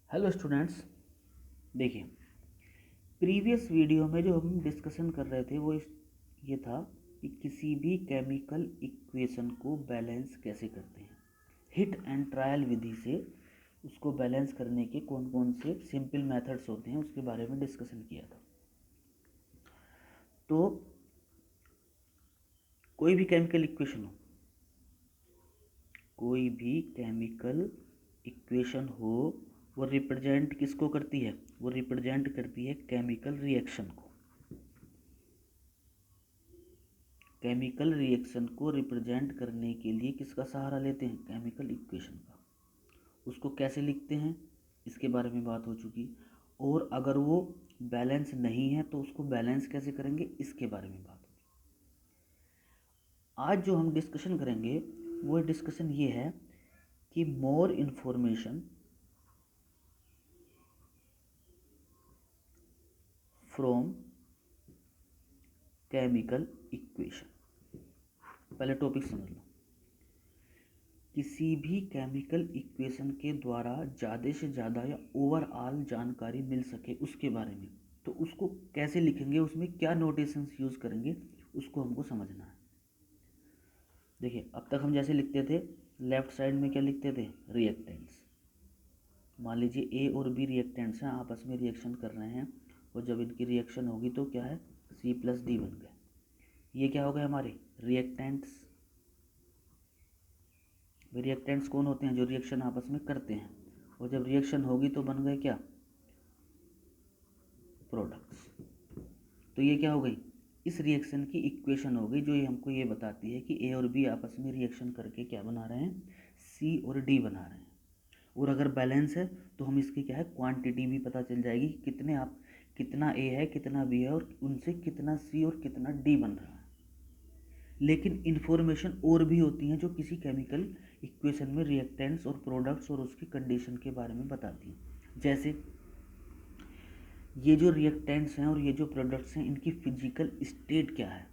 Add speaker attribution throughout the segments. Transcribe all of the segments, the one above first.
Speaker 1: Hello students. देखिए, previous video में जो हम डिस्कशन कर रहे थे वो ये था कि किसी भी केमिकल इक्वेशन को बैलेंस कैसे करते हैं। हिट एंड ट्रायल विधि से उसको बैलेंस करने के कौन कौन से सिंपल मेथड्स होते हैं उसके बारे में डिस्कशन किया था। तो कोई भी केमिकल इक्वेशन हो, कोई भी केमिकल इक्वेशन हो, वो रिप्रेजेंट किसको करती है? वो रिप्रेजेंट करती है केमिकल रिएक्शन को। केमिकल रिएक्शन को रिप्रेजेंट करने के लिए किसका सहारा लेते हैं? केमिकल इक्वेशन का। उसको कैसे लिखते हैं इसके बारे में बात हो चुकी। और अगर वो बैलेंस नहीं है तो उसको बैलेंस कैसे करेंगे इसके बारे में बात होगी। आज जो हम डिस्कशन करेंगे वो डिस्कशन ये है कि more information from chemical equation. पहले टॉपिक समझ लो। किसी भी केमिकल इक्वेशन के द्वारा ज़्यादा से ज़्यादा या ओवरऑल जानकारी मिल सके उसके बारे में, तो उसको कैसे लिखेंगे, उसमें क्या नोटेशंस यूज़ करेंगे, उसको हमको समझना है। देखिए, अब तक हम जैसे लिखते थे, लेफ्ट साइड में क्या लिखते थे? रिएक्टेंट्स। मान लीजिए ए और बी रिएक्टेंट्स हैं, आपस में रिएक्शन कर रहे हैं, और जब इनकी रिएक्शन होगी तो क्या है? C+D बन गए। ये क्या हो गए हमारे रिएक्टेंट्स। रिएक्टेंट्स कौन होते हैं? जो रिएक्शन आपस में करते हैं, और जब रिएक्शन होगी तो बन गए क्या? प्रोडक्ट्स। तो ये क्या हो गई? इस रिएक्शन की इक्वेशन हो गई, जो ये हमको ये बताती है कि ए और बी आपस में रिएक्शन करके क्या बना रहे हैं? सी और डी बना रहे हैं। और अगर बैलेंस है तो हम इसकी क्या है? क्वांटिटी भी पता चल जाएगी कि कितना ए है, कितना बी है, और उनसे कितना सी और कितना डी बन रहा है। लेकिन इन्फॉर्मेशन और भी होती हैं जो किसी केमिकल इक्वेशन में रिएक्टेंट्स और प्रोडक्ट्स और उसकी कंडीशन के बारे में बताती हैं। जैसे ये जो रिएक्टेंट्स हैं और ये जो प्रोडक्ट्स हैं, इनकी फिजिकल स्टेट क्या है?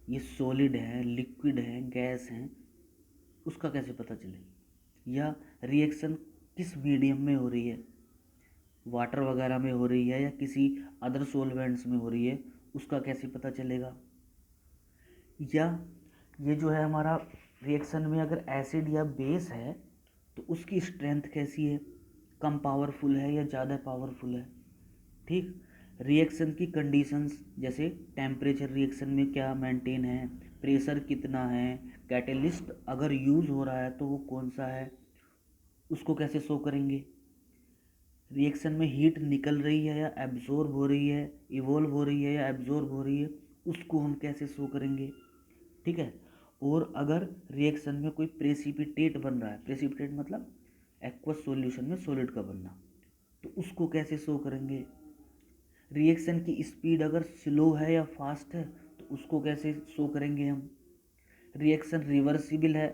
Speaker 1: ये सॉलिड है, लिक्विड है, गैस है, उसका कैसे पता चलेगा? या रिएक्शन किस मीडियम में हो रही है, वाटर वगैरह में हो रही है या किसी अदर सॉल्वेंट्स में हो रही है, उसका कैसे पता चलेगा? या ये जो है हमारा रिएक्शन में अगर एसिड या बेस है तो उसकी स्ट्रेंथ कैसी है? कम पावरफुल है या ज़्यादा पावरफुल है? ठीक। रिएक्शन की कंडीशंस, जैसे टेम्परेचर रिएक्शन में क्या मेंटेन है, प्रेशर कितना है, कैटलिस्ट अगर यूज़ हो रहा है तो वो कौन सा है, उसको कैसे शो करेंगे? रिएक्शन में हीट निकल रही है या एब्जॉर्ब हो रही है, इवोल्व हो रही है या एब्जॉर्ब हो रही है, उसको हम कैसे शो करेंगे? ठीक है। और अगर रिएक्शन में कोई प्रेसिपिटेट बन रहा है, प्रेसिपिटेट मतलब एक्वस सॉल्यूशन में सॉलिड का बनना, तो उसको कैसे शो करेंगे? रिएक्शन की स्पीड अगर स्लो है या फास्ट है तो उसको कैसे शो करेंगे हम? रिएक्शन रिवर्सिबल है,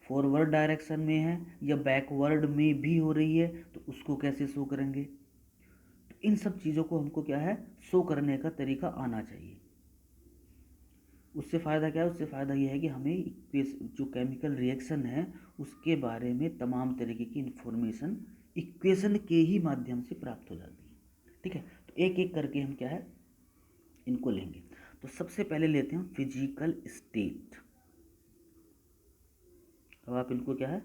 Speaker 1: फॉरवर्ड डायरेक्शन में है या बैकवर्ड में भी हो रही है, तो उसको कैसे शो करेंगे? तो इन सब चीज़ों को हमको क्या है? शो करने का तरीका आना चाहिए। उससे फ़ायदा क्या है? उससे फ़ायदा ये है कि हमें जो केमिकल रिएक्शन है उसके बारे में तमाम तरीके की इन्फॉर्मेशन इक्वेशन के ही माध्यम से प्राप्त हो जाती है। ठीक है। तो एक एक करके हम क्या है इनको लेंगे। तो सबसे पहले लेते हैं फिजिकल स्टेट। अब आप इनको क्या है,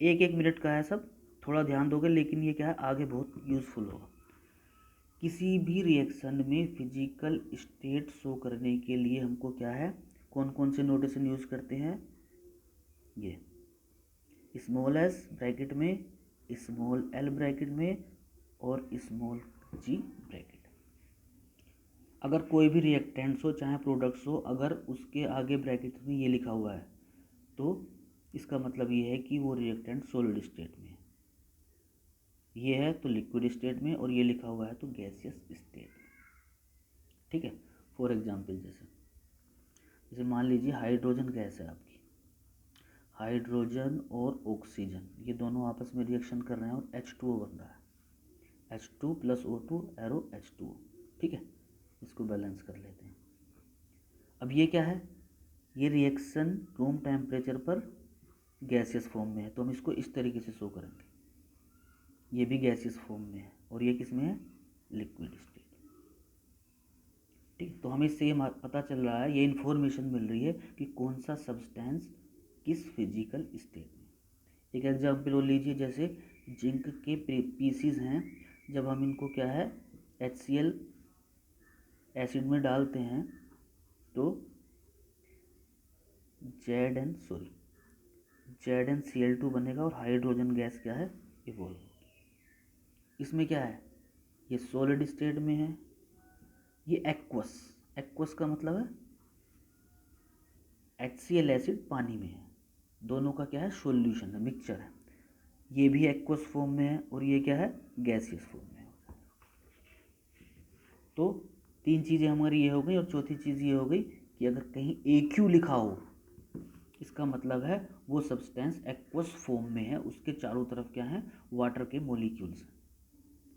Speaker 1: एक एक मिनट का है सब, थोड़ा ध्यान दोगे, लेकिन ये क्या है आगे बहुत यूज़फुल होगा। किसी भी रिएक्शन में फिजिकल स्टेट शो करने के लिए हमको क्या है, कौन कौन से नोटेशन यूज़ करते हैं? ये स्मॉल एस ब्रैकेट में, स्मॉल एल ब्रैकेट में, और स्मॉल जी ब्रैकेट। अगर कोई भी रिएक्टेंट्स हो चाहे प्रोडक्ट्स हो, अगर उसके आगे ब्रैकेट में ये लिखा हुआ है तो इसका मतलब ये है कि वो रिएक्टेंट सॉलिड स्टेट में है। ये है तो लिक्विड स्टेट में, और ये लिखा हुआ है तो गैसियस स्टेट में। ठीक है। फॉर एग्जांपल जैसे जैसे मान लीजिए हाइड्रोजन गैस है आपकी, हाइड्रोजन और ऑक्सीजन ये दोनों आपस में रिएक्शन कर रहे हैं और H2O बन रहा है, H2 + O2 एरो H2O। ठीक है। इसको बैलेंस कर लेते हैं। अब ये क्या है? ये रिएक्शन रूम टेम्परेचर पर गैसियस फॉर्म में है, तो हम इसको इस तरीके से शो करेंगे। ये भी गैसियस फॉर्म में है और ये किस में है, लिक्विड स्टेट। ठीक, तो हमें इससे ये पता चल रहा है, ये इन्फॉर्मेशन मिल रही है कि कौन सा सब्सटेंस किस फिजिकल स्टेट में। एक एग्जाम्पल और लीजिए, जैसे जिंक के पीसीज हैं, जब हम इनको क्या है HCl एसिड में डालते हैं तो ZnCl2 बनेगा और हाइड्रोजन गैस क्या है, इवॉल्व होगी। इसमें क्या है, ये सॉलिड स्टेट में है, ये एक्वस का मतलब है HCl एसिड पानी में है, दोनों का क्या है, सॉल्यूशन है, मिक्सचर है। ये भी एक्वस फॉर्म में है और ये क्या है, गैसियस फॉर्म में है। तो 3 चीज़ें हमारी ये हो गई और चौथी चीज़ ये हो गई कि अगर कहीं AQ लिखा हो, इसका मतलब है वो सब्सटेंस एक्वस फॉर्म में है, उसके चारों तरफ क्या है, वाटर के मॉलिक्यूल्स हैं।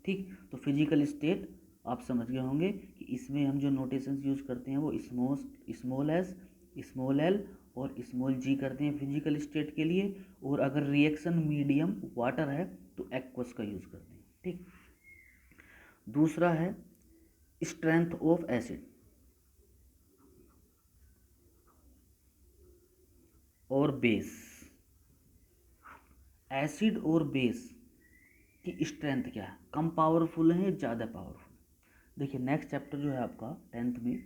Speaker 1: ठीक, तो फिजिकल स्टेट आप समझ गए होंगे कि इसमें हम जो नोटेशंस यूज़ करते हैं वो स्मॉल एस, स्मॉल एल और स्मॉल जी करते हैं फिजिकल स्टेट के लिए, और अगर रिएक्शन मीडियम वाटर है तो एक्वस का यूज़ करते हैं। ठीक, दूसरा है स्ट्रेंथ ऑफ एसिड और बेस। एसिड और बेस की स्ट्रेंथ क्या है, कम पावरफुल है या ज़्यादा पावरफुल। देखिए नेक्स्ट चैप्टर जो है आपका 10th में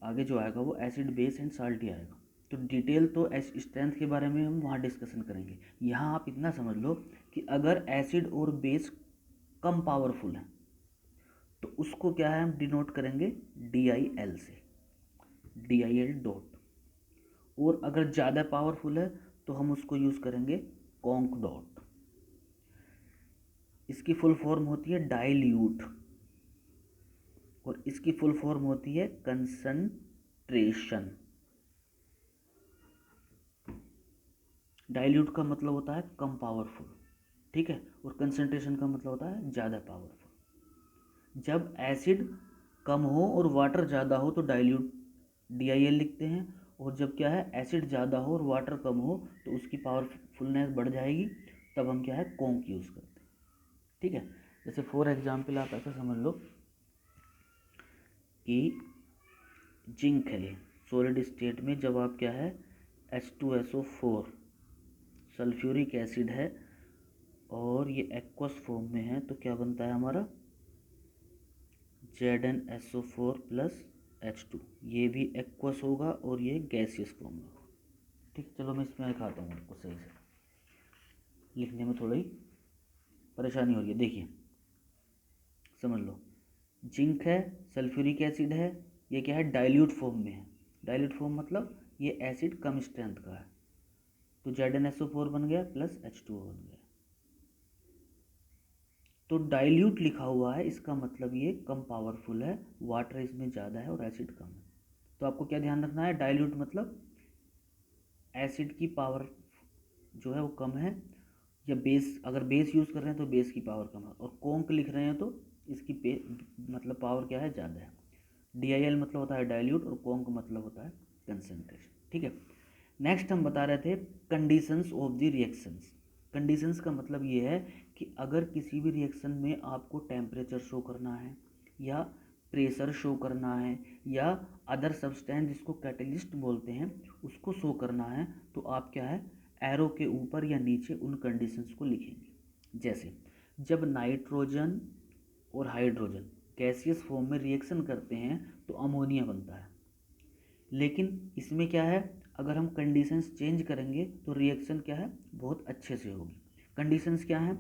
Speaker 1: आगे जो आएगा वो एसिड बेस एंड साल्ट ही आएगा, तो डिटेल तो स्ट्रेंथ के बारे में हम वहाँ डिस्कशन करेंगे। यहाँ आप इतना समझ लो कि अगर एसिड और बेस कम पावरफुल है तो उसको क्या है, हम डिनोट करेंगे DIL से, DIL डॉट, और अगर ज़्यादा पावरफुल है तो हम उसको यूज़ करेंगे कॉन्क डॉट। इसकी फुल फॉर्म होती है डाइल्यूट और इसकी फुल फॉर्म होती है कंसंट्रेशन। डाइल्यूट का मतलब होता है कम पावरफुल, ठीक है, और कंसंट्रेशन का मतलब होता है ज़्यादा पावरफुल। जब एसिड कम हो और वाटर ज़्यादा हो तो डाइल्यूट DIL लिखते हैं, और जब क्या है एसिड ज़्यादा हो और वाटर कम हो तो उसकी पावरफुलनेस बढ़ जाएगी, तब हम क्या है कॉन्क यूज़ करते हैं। ठीक है, जैसे फॉर एग्जांपल आप ऐसा समझ लो कि जिंक है सॉलिड स्टेट में, जब आप क्या है H2SO4 सल्फ्यूरिक एसिड है और ये एक्वस फॉर्म में है तो क्या बनता है हमारा ZnSO4 प्लस H2, ये भी एक्वस होगा और ये गैसियस फॉर्म में होगा। ठीक, चलो मैं इसमें दिखाता हूँ आपको सही से, लिखने में थोड़ी परेशानी हो रही है। देखिए समझ लो, जिंक है, सल्फ्यूरिक एसिड है, ये क्या है डाइल्यूट फॉर्म में है। डाइल्यूट फॉर्म मतलब ये एसिड कम स्ट्रेंथ का है, तो ZnSO4 बन गया प्लस H2O बन गया। तो डाइल्यूट लिखा हुआ है, इसका मतलब ये कम पावरफुल है, वाटर इसमें ज़्यादा है और एसिड कम है। तो आपको क्या ध्यान रखना है, डाइल्यूट मतलब एसिड की पावर जो है वो कम है, या बेस, अगर बेस यूज़ कर रहे हैं तो बेस की पावर कम है, और कॉन्क लिख रहे हैं तो इसकी मतलब पावर क्या है, ज़्यादा है। DIL मतलब होता है डाइल्यूट और कॉन्क मतलब होता है कंसंट्रेशन। ठीक है, नेक्स्ट हम बता रहे थे conditions of the reactions. Conditions का मतलब ये है कि अगर किसी भी रिएक्शन में आपको टेम्परेचर शो करना है या प्रेशर शो करना है या अदर सब्सटेंस जिसको कैटलिस्ट बोलते हैं उसको शो करना है, तो आप क्या है एरो के ऊपर या नीचे उन कंडीशंस को लिखेंगे। जैसे जब नाइट्रोजन और हाइड्रोजन गैसियस फॉर्म में रिएक्शन करते हैं तो अमोनिया बनता है, लेकिन इसमें क्या है अगर हम कंडीशंस चेंज करेंगे तो रिएक्शन क्या है बहुत अच्छे से होगी। कंडीशंस क्या है,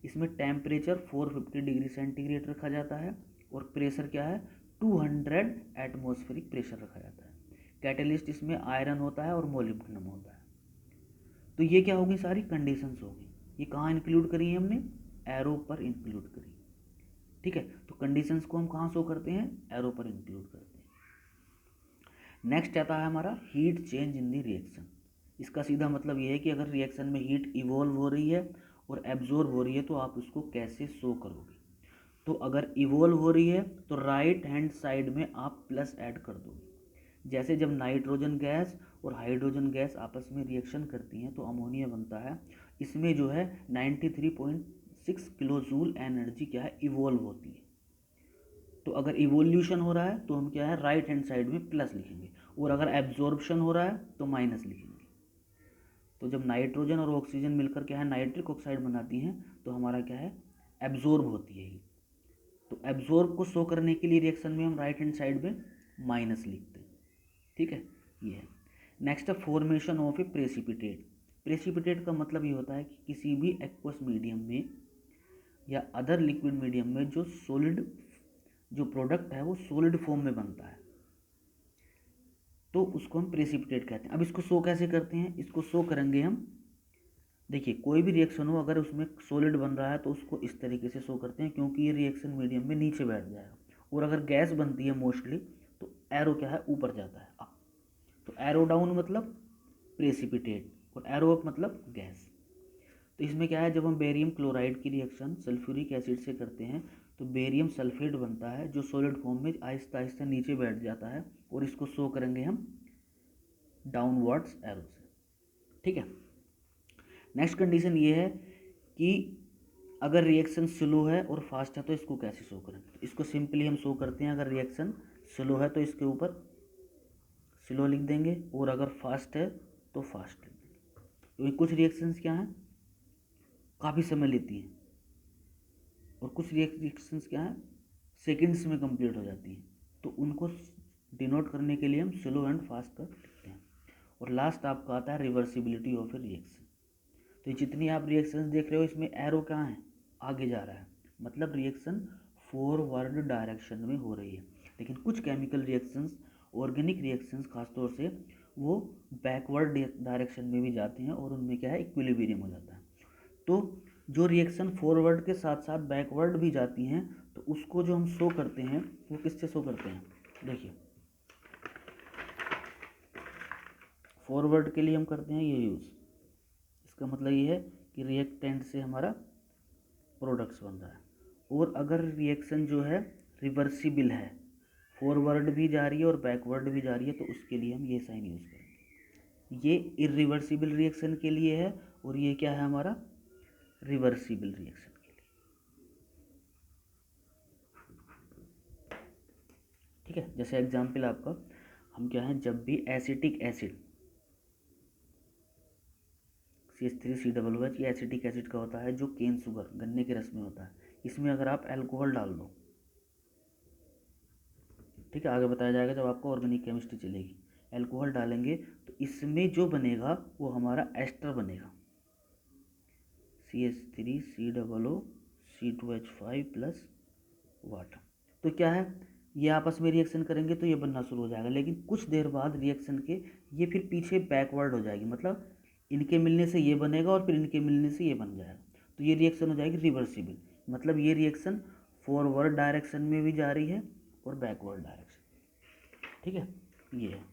Speaker 1: इसमें टेम्परेचर 450 डिग्री सेंटीग्रेड रखा जाता है और प्रेशर क्या है 200 एटमॉस्फेरिक प्रेशर रखा जाता है। कैटलिस्ट इसमें आयरन होता है और मोलिब्डेनम होता है। तो ये क्या होगी, सारी कंडीशंस होगी। ये कहाँ इंक्लूड करी है हमने, एरो पर इंक्लूड करी। ठीक है, तो कंडीशंस को हम कहाँ शो करते हैं, एरो पर इंक्लूड करते हैं। नेक्स्ट आता है हमारा heat change in the reaction. इसका सीधा मतलब ये है कि अगर रिएक्शन में हीट इवॉल्व हो रही है और एब्जॉर्ब हो रही है तो आप उसको कैसे शो करोगे। तो अगर इवॉल्व हो रही है तो राइट हैंड साइड में आप प्लस ऐड कर दोगे। जैसे जब नाइट्रोजन गैस और हाइड्रोजन गैस आपस में रिएक्शन करती हैं तो अमोनिया बनता है, इसमें जो है 93.6 किलो जूल एनर्जी क्या है इवोल्व होती है। तो अगर इवोल्यूशन हो रहा है तो हम क्या है राइट हैंड साइड में प्लस लिखेंगे, और अगर एब्जॉर्प्शन हो रहा है तो माइनस लिखेंगे। तो जब नाइट्रोजन और ऑक्सीजन मिलकर क्या है नाइट्रिक ऑक्साइड बनाती हैं तो हमारा क्या है एब्जॉर्ब होती है। तो एब्जॉर्ब को शो करने के लिए रिएक्शन में हम राइट हैंड साइड में माइनस लिखते हैं। ठीक है, ये है। नेक्स्ट है formation of A precipitate. Precipitate का मतलब ये होता है कि किसी भी एक्वस मीडियम में या अदर लिक्विड मीडियम में जो सॉलिड जो प्रोडक्ट है वो सॉलिड फॉर्म में बनता है, तो उसको हम प्रेसिपिटेट कहते हैं। अब इसको शो कैसे करते हैं, इसको शो करेंगे हम, देखिए कोई भी रिएक्शन हो अगर उसमें सॉलिड बन रहा है तो उसको इस तरीके से शो करते हैं, क्योंकि ये रिएक्शन मीडियम में नीचे बैठ जाएगा। और अगर गैस बनती है मोस्टली तो एरो क्या है ऊपर जाता है अप। तो एरो डाउन मतलब प्रेसिपिटेट और एरो अप मतलब गैस। तो इसमें क्या है जब हम बेरियम क्लोराइड की रिएक्शन सल्फ्यूरिक एसिड से करते हैं तो बेरियम सल्फेट बनता है जो सॉलिड फॉर्म में आहिस्ता आहिस्ता नीचे बैठ जाता है, और इसको शो करेंगे हम डाउनवर्ड्स एरो से। ठीक है। नेक्स्ट कंडीशन ये है कि अगर रिएक्शन स्लो है और फास्ट है तो इसको कैसे शो करें। तो इसको सिंपली हम शो करते हैं, अगर रिएक्शन स्लो है तो इसके ऊपर स्लो लिख देंगे, और अगर फास्ट है तो फास्ट लिख देंगे। क्योंकि कुछ रिएक्शंस क्या हैं काफ़ी समय लेती हैं, और कुछ रिएक्शंस क्या हैं सेकंड्स में कंप्लीट हो जाती हैं, तो उनको डिनोट करने के लिए हम स्लो एंड फास्ट कर लिखते हैं। और लास्ट आपका आता है रिवर्सिबिलिटी ऑफ ए रिएक्शन। तो ये जितनी आप रिएक्शंस देख रहे हो इसमें एरो कहाँ है आगे जा रहा है, मतलब रिएक्शन फॉरवर्ड डायरेक्शन में हो रही है। लेकिन कुछ केमिकल रिएक्शंस ऑर्गेनिक रिएक्शंस खासतौर से वो बैकवर्ड डायरेक्शन में भी जाते हैं, और उनमें क्या है इक्विलिब्रियम हो जाता है। तो जो रिएक्शन फॉरवर्ड के साथ साथ बैकवर्ड भी जाती हैं तो उसको जो हम शो करते हैं वो किससे शो करते हैं, देखिए फॉरवर्ड के लिए हम करते हैं ये यूज़। इसका मतलब ये है कि रिएक्टेंट से हमारा प्रोडक्ट्स बन रहा है। और अगर रिएक्शन जो है रिवर्सिबल है, फॉरवर्ड भी जा रही है और बैकवर्ड भी जा रही है, तो उसके लिए हम ये साइन यूज़ करेंगे। ये इरिवर्सिबल रिएक्शन के लिए है, और ये क्या है हमारा रिवर्सिबल रिएक्शन के लिए। ठीक है, जैसे एग्जाम्पल आपका हम क्या है जब भी एसिटिक एसिड CH3COOH ये एसिटिक एसिड का होता है जो केन शुगर गन्ने के रस में होता है, इसमें अगर आप अल्कोहल डाल दो, ठीक है आगे बताया जाएगा जब आपको ऑर्गेनिक केमिस्ट्री चलेगी, अल्कोहल डालेंगे तो इसमें जो बनेगा वो हमारा एस्टर बनेगा CH3COOC2H5 प्लस वाटर। तो क्या है ये आपस में रिएक्शन करेंगे तो ये बनना शुरू हो जाएगा, लेकिन कुछ देर बाद रिएक्शन के ये फिर पीछे बैकवर्ड हो जाएगी, मतलब इनके मिलने से ये बनेगा और फिर इनके मिलने से ये बन जाएगा, तो ये रिएक्शन हो जाएगी रिवर्सिबल। मतलब ये रिएक्शन फॉरवर्ड डायरेक्शन में भी जा रही है और बैकवर्ड डायरेक्शन। ठीक है, ये है।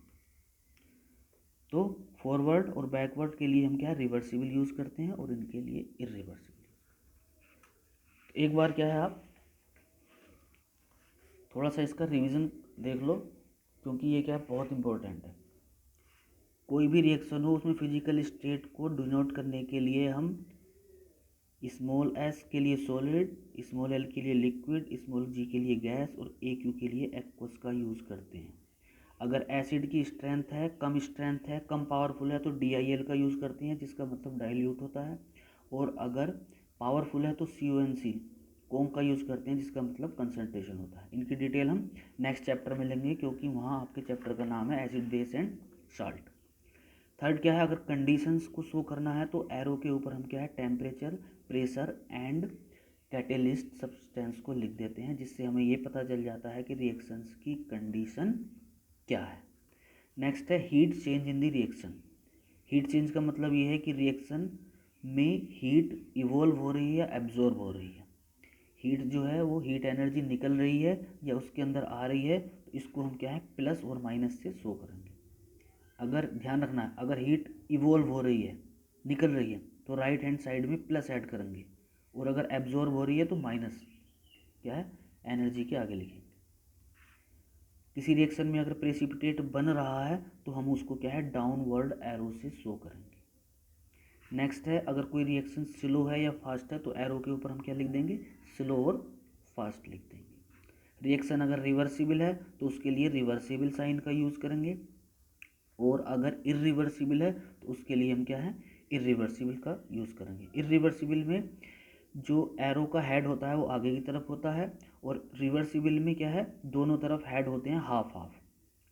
Speaker 1: तो फॉरवर्ड और बैकवर्ड के लिए हम क्या है रिवर्सिबल यूज़ करते हैं, और इनके लिए इरिवर्सिबल। एक बार क्या है आप थोड़ा सा इसका रिवीजन देख लो, क्योंकि ये क्या है बहुत इंपॉर्टेंट है। कोई भी रिएक्शन हो उसमें फिजिकल स्टेट को डिनोट करने के लिए हम स्मॉल एस के लिए सॉलिड, स्मॉल एल के लिए लिक्विड, स्मॉल जी के लिए गैस और AQ के लिए एक्वस का यूज़ करते हैं। अगर एसिड की स्ट्रेंथ है कम स्ट्रेंथ है कम पावरफुल है तो DIL का यूज़ करते हैं जिसका मतलब डाइल्यूट होता है, और अगर पावरफुल है तो CONC कॉम का यूज़ करते हैं जिसका मतलब कंसनट्रेशन होता है। इनकी डिटेल हम नेक्स्ट चैप्टर में लेंगे, क्योंकि वहाँ आपके चैप्टर का नाम है acid base and salt. Third क्या है अगर कंडीशंस को शो करना है तो एरो के ऊपर हम क्या है temperature, pressure and catalyst substance को लिख देते हैं, जिससे हमें ये पता चल जाता है कि रिएक्शंस की कंडीशन क्या है। नेक्स्ट है heat change in the reaction. Heat change का मतलब ये है कि रिएक्शन में हीट इवॉल्व हो रही है या एब्जॉर्ब हो रही है। हीट जो है वो हीट एनर्जी निकल रही है या उसके अंदर आ रही है, तो इसको हम क्या है प्लस और माइनस से शो करेंगे। अगर ध्यान रखना है अगर हीट इवॉल्व हो रही है निकल रही है तो राइट हैंड साइड में प्लस ऐड करेंगे, और अगर एब्जॉर्ब हो रही है तो माइनस क्या है एनर्जी के आगे लिखेंगे। किसी रिएक्शन में अगर प्रेसिपिटेट बन रहा है तो हम उसको क्या है डाउनवर्ड एरो से शो करेंगे। नेक्स्ट है, अगर कोई रिएक्शन स्लो है या फास्ट है तो एरो के ऊपर हम क्या लिख देंगे, स्लो और फास्ट लिख देंगे। रिएक्शन अगर रिवर्सिबल है तो उसके लिए रिवर्सिबल साइन का यूज़ करेंगे, और अगर इरिवर्सिबल है तो उसके लिए हम क्या है, इरिवर्सिबल का यूज़ करेंगे। इरिवर्सिबल में जो एरो का हेड होता है वो आगे की तरफ होता है, और रिवर्सिबल में क्या है, दोनों तरफ हेड होते हैं हाफ हाफ।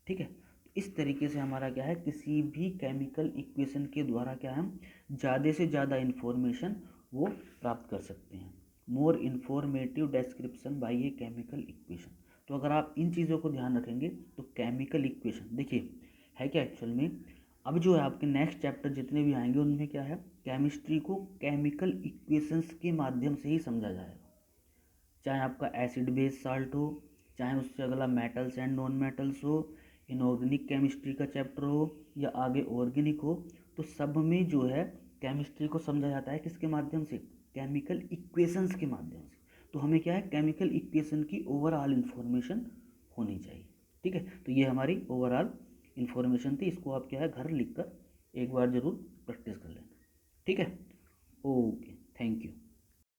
Speaker 1: ठीक है, इस तरीके से हमारा क्या है, किसी भी केमिकल इक्वेशन के द्वारा क्या है, हम ज़्यादा से ज़्यादा इन्फॉर्मेशन वो प्राप्त कर सकते हैं। More informative description by a chemical equation. तो अगर आप इन चीज़ों को ध्यान रखेंगे तो केमिकल इक्वेशन देखिए है क्या एक्चुअल में, अब जो है आपके नेक्स्ट चैप्टर जितने भी आएंगे उनमें क्या है, केमिस्ट्री को केमिकल इक्वेशंस के माध्यम से ही समझा जाएगा। चाहे आपका एसिड बेस साल्ट हो, चाहे उससे अगला मेटल्स एंड नॉन मेटल्स हो, इनऑर्गेनिक केमिस्ट्री का चैप्टर हो, या आगे ऑर्गेनिक हो, तो सब में जो है केमिस्ट्री को समझा जाता है किसके माध्यम से, केमिकल इक्वेशंस के माध्यम से। तो हमें क्या है, केमिकल इक्वेशन की ओवरऑल इन्फॉर्मेशन होनी चाहिए। ठीक है, तो ये हमारी ओवरऑल इन्फॉर्मेशन थी, इसको आप क्या है घर लिख कर एक बार ज़रूर प्रैक्टिस कर लेना। ठीक है, ओके, थैंक यू।